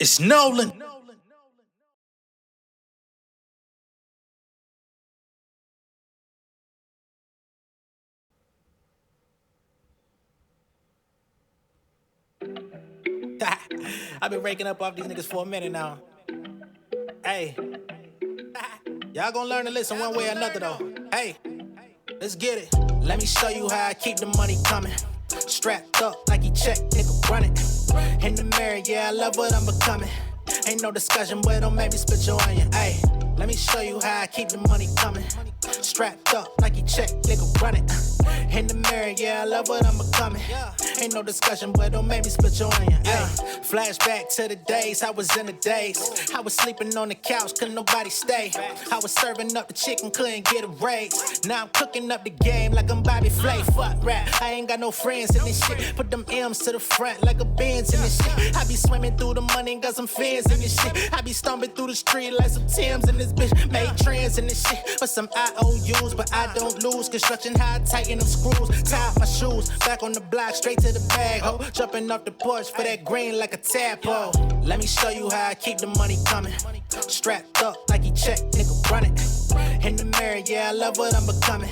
It's Nolan. I've been raking up off these niggas for a minute now. Hey, y'all gonna learn to listen one way or another though. Hey, let's get it. Let me show you how I keep the money coming. Strapped up like he check, nigga run it. In the mirror, yeah, I love what I'm becoming. Ain't no discussion, boy, don't make me spit your onion. Hey, let me show you how I keep the money coming. Strapped up like he check, nigga run it. In the mirror, yeah, I love what I'm becoming. Ain't no discussion, boy, don't make me split your onion. Flashback to the days, I was in the days. I was sleeping on the couch, couldn't nobody stay. I was serving up the chicken, couldn't get a raise. Now I'm cooking up the game like I'm Bobby Flay. Fuck rap, I ain't got no friends in this shit. Put them M's to the front like a Benz in this shit. I be swimming through the money, got some fans in this shit. I be stomping through the street like some Timbs in this bitch. Made trends in this shit, but some IOUs, but I don't lose. Construction how I tighten them screws. Tie up my shoes, back on the block, straight to the bag, ho. Jumping off the porch for that green like a tadpole. Let me show you how I keep the money coming. Strapped up like he check, nigga run it. In the mirror, yeah, I love what I'm becoming.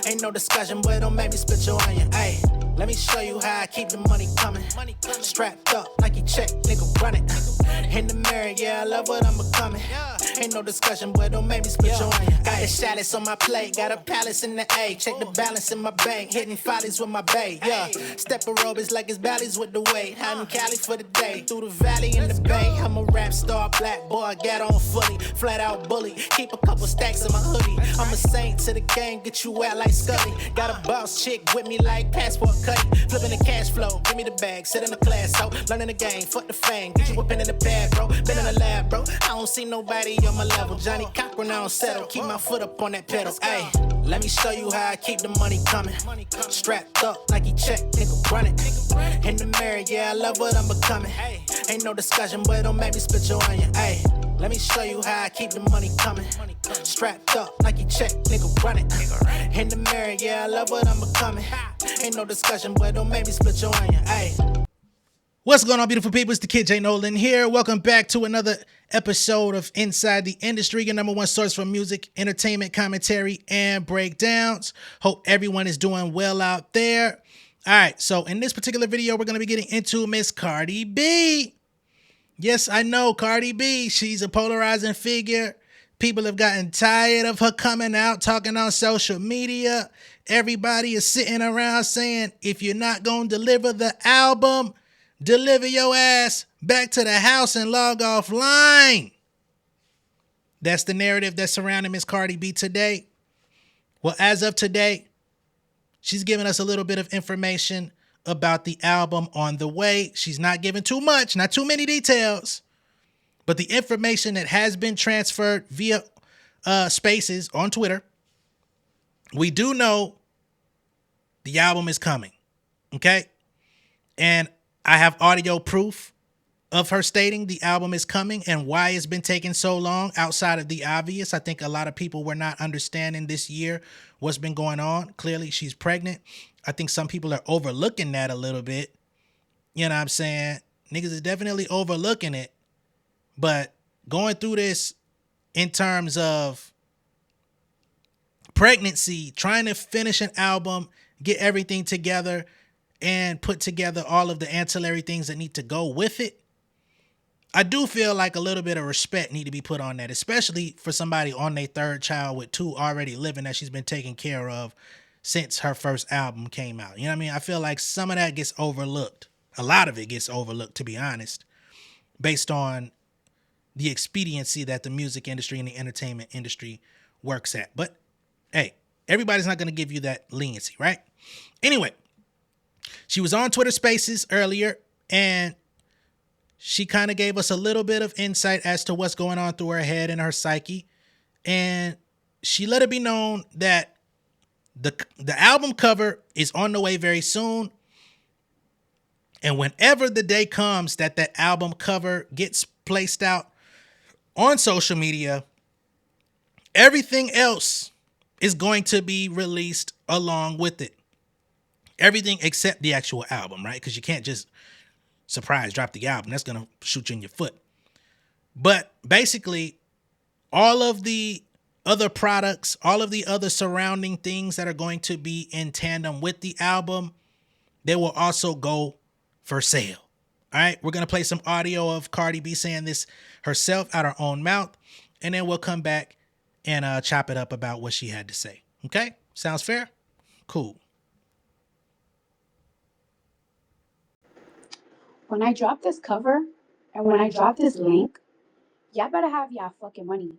Ain't no discussion, boy, don't make me split your onion. Ay, let me show you how I keep the money coming. Strapped up like he check, nigga run it. In the mirror, yeah, I love what I'm becoming. Ain't no discussion, boy, don't make me split your onion. Got the chalice on my plate, got a palace in the A. Check the balance in my bank, hitting follies with my bae. Yeah, step aerobics like it's valleys with the weight. I'm in Cali for the day, through the valley in the bay. I'm a rap star, black boy, got on fully, flat out bully. Keep a couple stacks in my hoodie. I'm a saint to the game, get you out like Scully. Got a boss chick with me like passport cutty. Flipping the cash flow, give me the bag, sit in the class, so learning the game, fuck the fame. Get you a pen in the pad, bro, been in the lab, bro. I don't see nobody on my level. Johnny Cochran, I don't settle, keep my foot up on that pedal. Ayy, let me show you how I keep the money coming. Strapped up like he check, nigga run it. In the mirror, yeah, I love what I'm becoming. Ain't no discussion, boy, don't make me split your onion. Ayy, let me show you how I keep the money coming. Strapped up like he check, nigga run it. In the mirror, yeah, I love what I'm becoming. Ain't no discussion, boy, don't make me split your onion. Ayy. What's going on, beautiful people? It's the kid J Nolan here. Welcome back to another episode of Inside the Industry, your number one source for music, entertainment, commentary, and breakdowns. Hope everyone is doing well out there. All right, so in this particular video, we're going to be getting into Miss Cardi B. Yes, I know Cardi B. She's a polarizing figure. People have gotten tired of her coming out, talking on social media. Everybody is sitting around saying, if you're not going to deliver the album, deliver your ass back to the house and log offline. That's the narrative that's surrounding Miss Cardi B today. Well, as of today, she's giving us a little bit of information about the album on the way. She's not giving too much, not too many details, but the information that has been transferred via Spaces on Twitter, we do know the album is coming, okay? And I have audio proof of her stating the album is coming and why it's been taking so long outside of the obvious. I think a lot of people were not understanding this year what's been going on. Clearly, she's pregnant. I think some people are overlooking that a little bit. You know what I'm saying? Niggas is definitely overlooking it. But going through this in terms of pregnancy, trying to finish an album, get everything together, and put together all of the ancillary things that need to go with it, I do feel like a little bit of respect need to be put on that, especially for somebody on their third child with two already living that she's been taking care of since her first album came out. You know what I mean? I feel like some of that gets overlooked. A lot of it gets overlooked, to be honest, based on the expediency that the music industry and the entertainment industry works at. But hey, everybody's not going to give you that leniency, right? Anyway, she was on Twitter Spaces earlier, and she kind of gave us a little bit of insight as to what's going on through her head and her psyche. And she let it be known that the album cover is on the way very soon. And whenever the day comes that that album cover gets placed out on social media, everything else is going to be released along with it. Everything except the actual album, right? Because you can't just surprise drop the album. That's going to shoot you in your foot. But basically, all of the other products, all of the other surrounding things that are going to be in tandem with the album, they will also go for sale. All right, we're going to play some audio of Cardi B saying this herself out her own mouth, and then we'll come back and chop it up about what she had to say. Okay, sounds fair? Cool. When I drop this cover and when I drop this link, y'all better have y'all fucking money.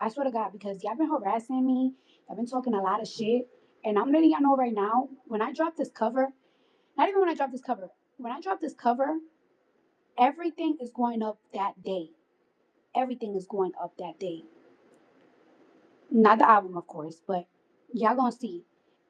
I swear to God, because y'all been harassing me. Y'all been talking a lot of shit. And I'm letting y'all know right now, when I drop this cover, not even when I drop this cover, when I drop this cover, everything is going up that day. Everything is going up that day. Not the album, of course, but y'all gonna see.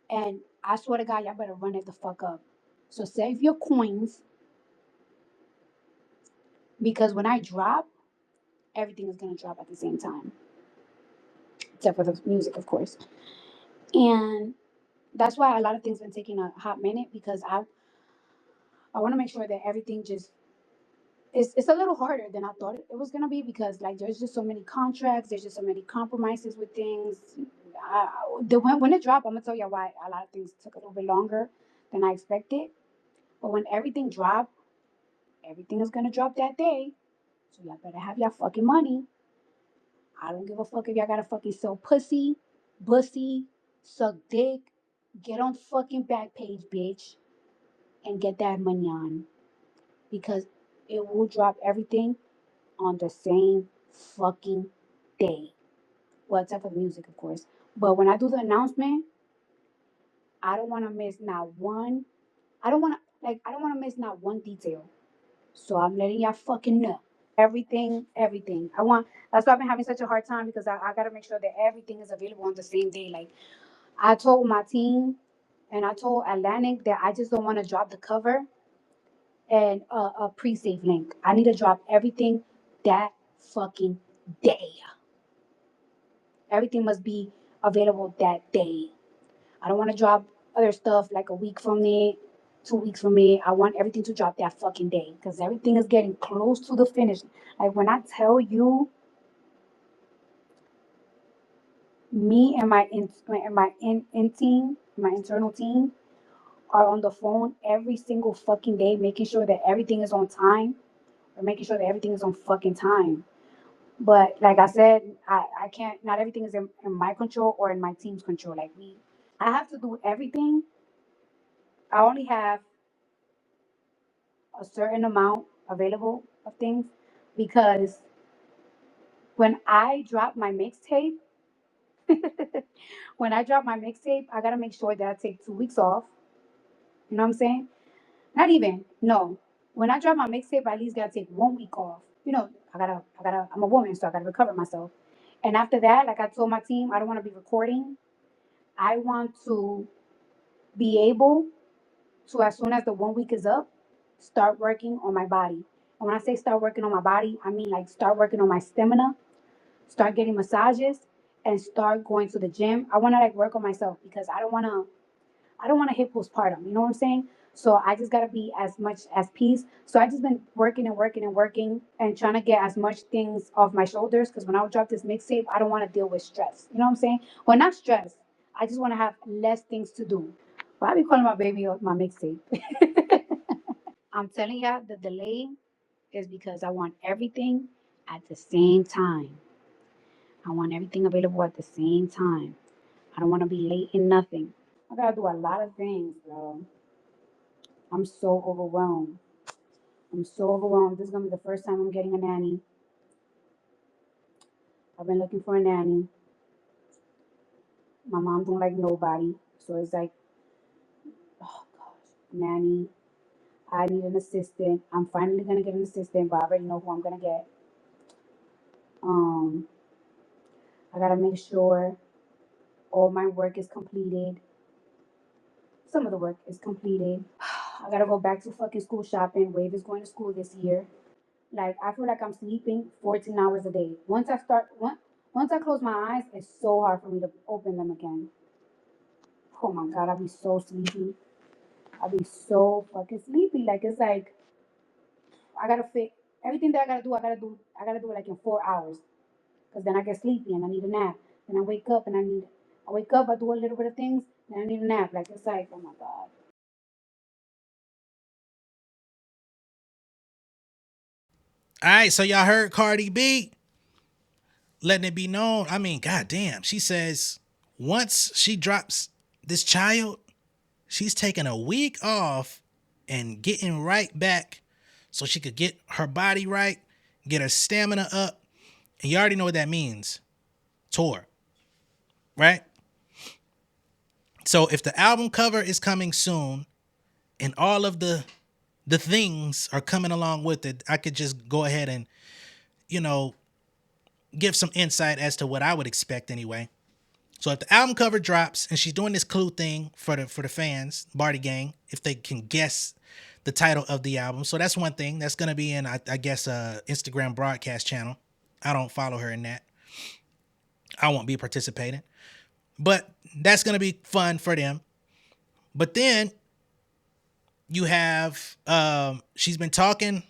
And I swear to God, y'all better run it the fuck up. So save your coins because when I drop, everything is gonna drop at the same time. Except for the music, of course. And that's why a lot of things been taking a hot minute because I want to make sure that everything just it's a little harder than I thought it was gonna be because like there's just so many contracts, there's just so many compromises with things. When it dropped, I'm gonna tell you why a lot of things took a little bit longer than I expected. But when everything dropped, everything is gonna drop that day. So y'all better have y'all fucking money. I don't give a fuck if y'all gotta fucking sell pussy, bussy, suck dick, get on fucking Backpage, bitch, and get that money on because it will drop everything on the same fucking day. Well, except for the music, of course. But when I do the announcement, I don't want to miss not one. I don't want to miss not one detail. So I'm letting y'all fucking know. Everything. That's why I've been having such a hard time because I got to make sure that everything is available on the same day. Like, I told my team and I told Atlantic that I just don't want to drop the cover and a pre-save link. I need to drop everything that fucking day. Everything must be available that day. I don't want to drop other stuff like a week from it, 2 weeks from it. I want everything to drop that fucking day because everything is getting close to the finish. Like when I tell you, me and my team, my internal team, are on the phone every single fucking day, making sure that everything is on time or making sure that everything is on fucking time. But like I said, I can't. Not everything is in my control or in my team's control. I have to do everything. I only have a certain amount available of things because when I drop my mixtape, I gotta make sure that I take 2 weeks off. You know what I'm saying? Not even. No. When I drop my mixtape, I at least gotta take 1 week off. I'm a woman, so I gotta recover myself. And after that, like I told my team, I don't want to be recording. I want to be able to, as soon as the 1 week is up, start working on my body. And when I say start working on my body, I mean like start working on my stamina, start getting massages, and start going to the gym. I want to like work on myself because I don't want to hit postpartum. You know what I'm saying? So I just gotta be as much as peace. So I just been working and working and working and trying to get as much things off my shoulders. Because when I would drop this mixtape, I don't want to deal with stress. You know what I'm saying? Well, not stress. I just want to have less things to do. But I be calling my baby my mixtape. I'm telling y'all the delay is because I want everything at the same time. I want everything available at the same time. I don't want to be late in nothing. I gotta do a lot of things, bro. I'm so overwhelmed. I'm so overwhelmed. This is gonna be the first time I'm getting a nanny. I've been looking for a nanny. My mom don't like nobody, so it's like, oh gosh, nanny. I need an assistant. I'm finally gonna get an assistant, but I already know who I'm gonna get. Um, I gotta make sure all my work is completed. Some of the work is completed. I gotta go back to fucking school shopping. Wave is going to school this year. Like I feel like I'm sleeping 14 hours a day. Once I close my eyes, it's so hard for me to open them again. Oh my god, I'll be so sleepy. I'll be so fucking sleepy. Like it's like I gotta fit. Everything that I gotta do it like in 4 hours. Because then I get sleepy and I need a nap. Then I wake up and I wake up, I do a little bit of things, then I need a nap. Like it's like, oh my God. All right, so y'all heard Cardi B letting it be known. I mean, goddamn, she says once she drops this child, she's taking a week off and getting right back so she could get her body right, get her stamina up. And you already know what that means. Tour, right? So if the album cover is coming soon and all of the things are coming along with it, I could just go ahead and, you know, give some insight as to what I would expect anyway. So if the album cover drops and she's doing this clue thing for the fans, Barty Gang, if they can guess the title of the album. So that's one thing. That's gonna be in I guess Instagram broadcast channel. I don't follow her in that. I won't be participating. But that's gonna be fun for them. But then you have she's been talking,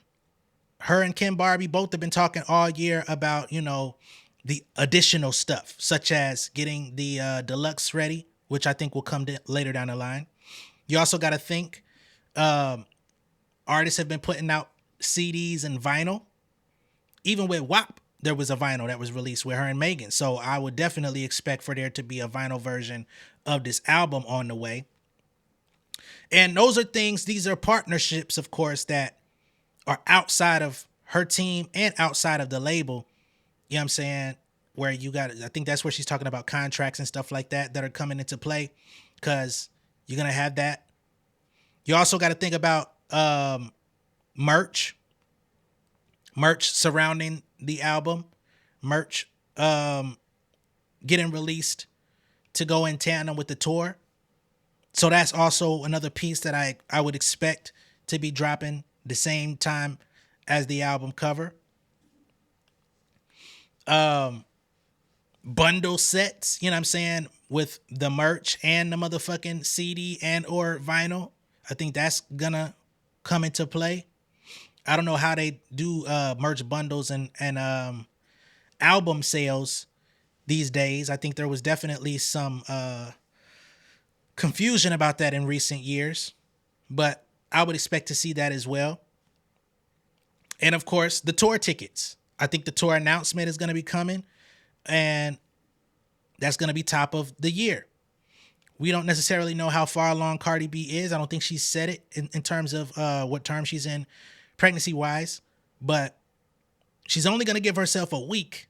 her and Kim Barbie both have been talking all year about, you know, the additional stuff, such as getting the deluxe ready, which I think will come later down the line. You also got to think artists have been putting out CDs and vinyl. Even with WAP, there was a vinyl that was released with her and Megan. So I would definitely expect for there to be a vinyl version of this album on the way. And those are things, these are partnerships, of course, that are outside of her team and outside of the label. You know what I'm saying? Where you got, I think that's where she's talking about contracts and stuff like that that are coming into play, because you're going to have that. You also got to think about merch surrounding the album, merch getting released to go in tandem with the tour. So that's also another piece that I would expect to be dropping the same time as the album cover. Bundle sets, you know what I'm saying, with the merch and the motherfucking CD and or vinyl. I think that's gonna come into play. I don't know how they do merch bundles and album sales these days. I think there was definitely some confusion about that in recent years, but I would expect to see that as well. And of course, the tour tickets. I think the tour announcement is going to be coming, and that's going to be top of the year. We don't necessarily know how far along Cardi B is. I don't think she's said it in terms of what term she's in pregnancy-wise, but she's only going to give herself a week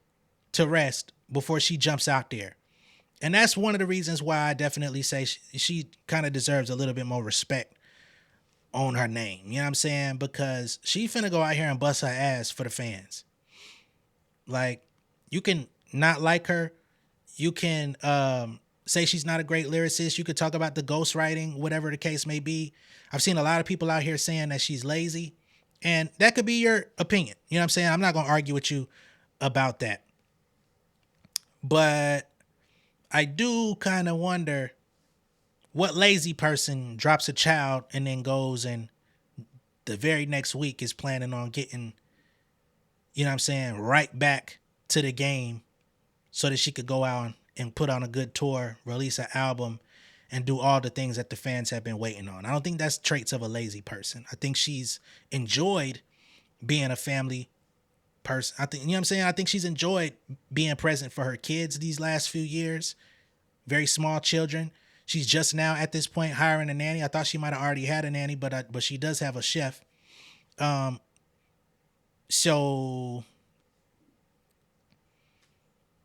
to rest before she jumps out there. And that's one of the reasons why I definitely say she kind of deserves a little bit more respect on her name. You know what I'm saying? Because she finna go out here and bust her ass for the fans. Like, you can not like her. You can say she's not a great lyricist. You could talk about the ghostwriting, whatever the case may be. I've seen a lot of people out here saying that she's lazy. And that could be your opinion. You know what I'm saying? I'm not going to argue with you about that. But I do kind of wonder what lazy person drops a child and then goes and the very next week is planning on getting, you know what I'm saying, right back to the game so that she could go out and put on a good tour, release an album, and do all the things that the fans have been waiting on. I don't think that's traits of a lazy person. I think she's enjoyed being a family person. I think, you know what I'm saying? I think she's enjoyed being present for her kids these last few years. Very small children. She's just now at this point hiring a nanny. I thought she might have already had a nanny, but she does have a chef. So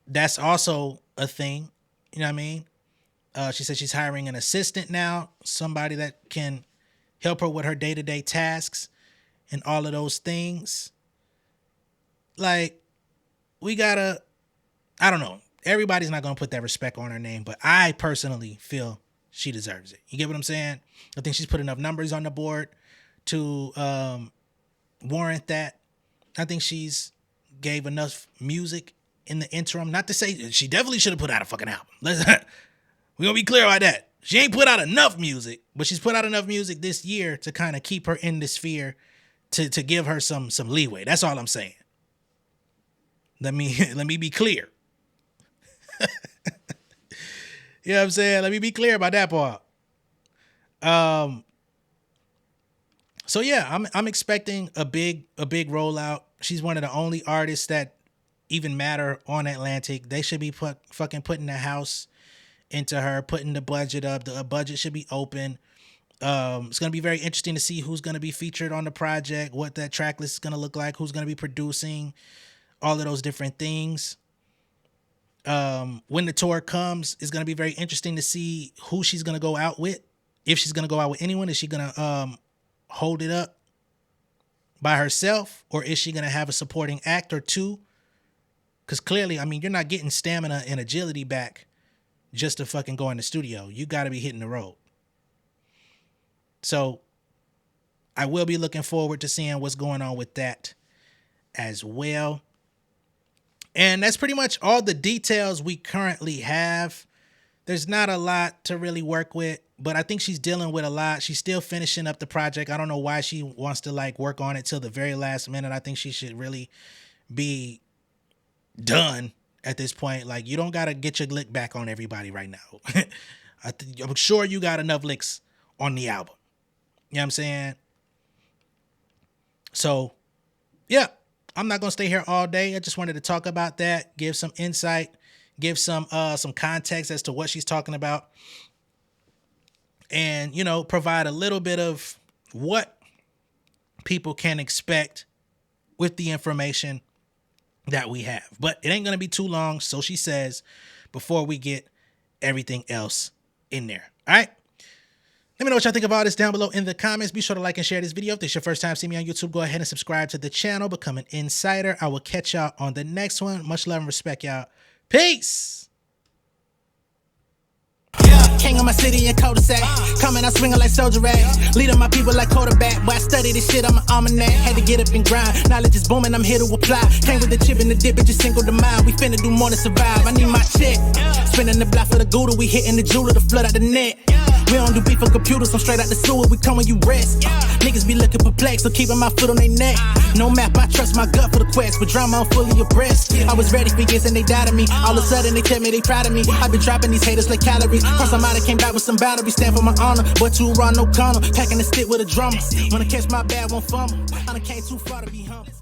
that's also a thing. You know what I mean? She said she's hiring an assistant now, somebody that can help her with her day-to-day tasks and all of those things. Like, we gotta, I don't know. Everybody's not going to put that respect on her name, but I personally feel she deserves it. You get what I'm saying? I think she's put enough numbers on the board to warrant that. I think she's gave enough music in the interim. Not to say she definitely should have put out a fucking album. We're going to be clear about that. She ain't put out enough music, but she's put out enough music this year to kind of keep her in the sphere to give her some leeway. That's all I'm saying. Let me be clear. You know what I'm saying? Let me be clear about that part. So yeah, I'm expecting a big rollout. She's one of the only artists that even matter on Atlantic. They should be fucking putting the house into her, putting the budget up. The budget should be open. It's going to be very interesting to see who's going to be featured on the project, what that track list is going to look like, who's going to be producing, all of those different things. When the tour comes, it's going to be very interesting to see who she's going to go out with. If she's going to go out with anyone, is she going to hold it up by herself, or is she going to have a supporting act or two? Because clearly, I mean, you're not getting stamina and agility back just to fucking go in the studio. You got to be hitting the road. So I will be looking forward to seeing what's going on with that as well. And that's pretty much all the details we currently have. There's not a lot to really work with, but I think she's dealing with a lot. She's still finishing up the project. I don't know why she wants to like work on it till the very last minute. I think she should really be done at this point. Like, you don't got to get your lick back on everybody right now. I'm sure you got enough licks on the album. You know what I'm saying? So, yeah, I'm not going to stay here all day. I just wanted to talk about that, give some insight, give some context as to what she's talking about, and, you know, provide a little bit of what people can expect with the information that we have. But it ain't going to be too long, so she says, before we get everything else in there. All right? Let me know what y'all think about this down below in the comments. Be sure to like and share this video. If this is your first time seeing me on YouTube, go ahead and subscribe to the channel. Become an insider. I will catch y'all on the next one. Much love and respect, y'all. Peace. King of my city and cul-de-sac. Coming out swinging like soldier rag. Leading my people like quarterback. Boy, I study this shit, I'm an almanac. Had to get up and grind. Knowledge is booming, I'm here to apply. Came with the chip and the dip, it just single the mind. We finna do more than survive. I need my check. Spinning the block for the gouda. We hitting the jeweler to flood out the net. We don't do beef on computers, I'm straight out the sewer. We come when you rest. Niggas be looking perplexed, so keeping my foot on their neck. No map, I trust my gut for the quest. With drama, I'm fully abreast. I was ready for years and they doubted me. All of a sudden they tell me they proud of me. I've been dropping these haters like calories. Cross them out, I came back with some boundaries. Stand for my honor, but too raw, no corner. Packing the stick with a drummer. Wanna catch my bad, won't fumble. I done came too far to be humble.